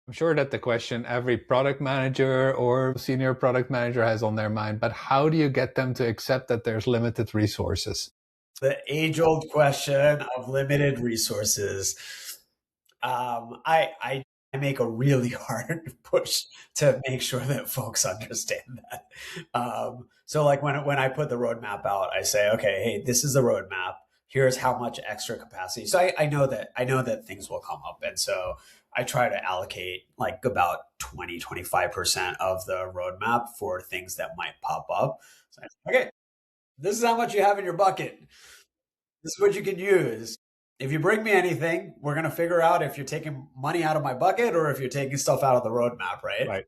I'm sure that the question every product manager or senior product manager has on their mind, but how do you get them to accept that there's limited resources? The age-old question of limited resources. I make a really hard push to make sure that folks understand that. So like when I put the roadmap out, I say, okay, hey, this is the roadmap. Here's how much extra capacity. So I know that things will come up. And so I try to allocate like about 20-25% of the roadmap for things that might pop up. So okay, this is how much you have in your bucket. This is what you can use. If you bring me anything, we're going to figure out if you're taking money out of my bucket or if you're taking stuff out of the roadmap, right? Right.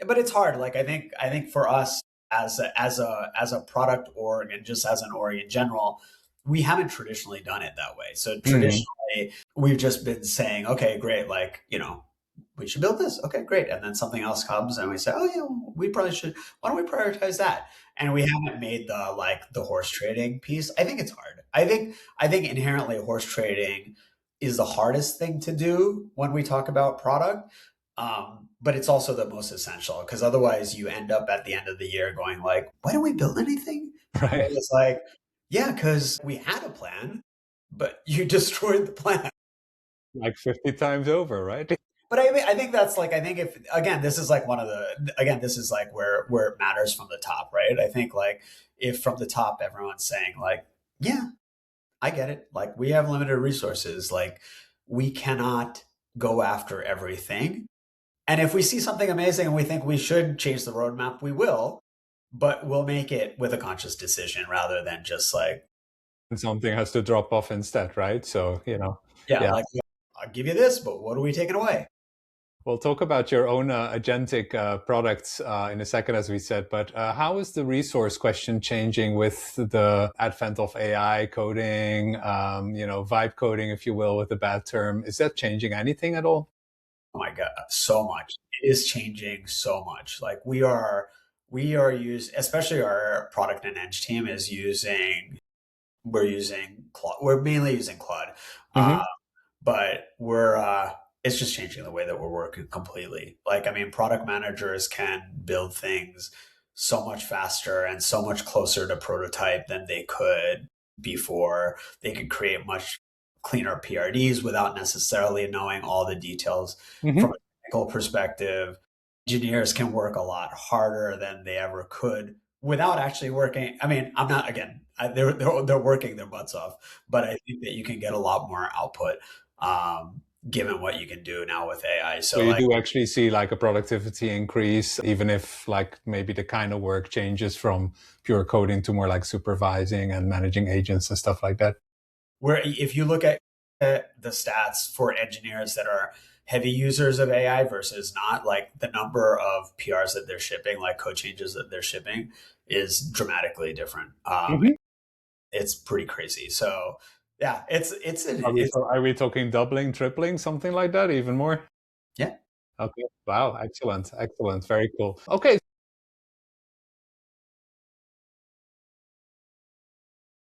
But it's hard. Like I think for us as a product org and just as an org in general, we haven't traditionally done it that way. So Mm. traditionally, we've just been saying, okay, great, like we should build this. Okay, great. And then something else comes and we say, oh yeah, we probably should. Why don't we prioritize that? And we haven't made the horse trading piece. I think it's hard. I think inherently horse trading is the hardest thing to do when we talk about product. But it's also the most essential because otherwise you end up at the end of the year going like, why don't we build anything? And Right. it's like, yeah, because we had a plan, but you destroyed the plan. Like 50 times over, right? But I think that's like I think if again this is like one of the again this is like where it matters from the top, right? I think like if from the top everyone's saying like, yeah, I get it. Like we have limited resources, like we cannot go after everything. And if we see something amazing and we think we should change the roadmap, we will, but we'll make it with a conscious decision rather than just like, And something has to drop off instead, right? So, yeah, yeah. like I'll give you this, but what are we taking away? We'll talk about your own agentic products in a second, as we said. But how is the resource question changing with the advent of AI coding, vibe coding, if you will, with a bad term? Is that changing anything at all? Oh my God, so much. It is changing so much. Like we are using, especially our product and edge team is using, we're using Claude. We're mainly using Claude. Uh, Hmm. but it's just changing the way that we're working completely. Like, I mean, product managers can build things so much faster and so much closer to prototype than they could before. They could create much cleaner PRDs without necessarily knowing all the details from Hmm. a technical perspective. Engineers can work a lot harder than they ever could without actually working. I mean, I'm not again. They're working their butts off, but I think that you can get a lot more output given what you can do now with AI. So So you like, do actually see like a productivity increase, even if like maybe the kind of work changes from pure coding to more like supervising and managing agents and stuff like that. where if you look at the stats for engineers that are heavy users of AI versus not, like the number of PRs that they're shipping, like code changes that they're shipping, is dramatically different. Hmm. It's pretty crazy. So yeah, it's Are we talking doubling, tripling, something like that, even more? yeah. Okay. Wow. Excellent. Excellent. Very cool. Okay.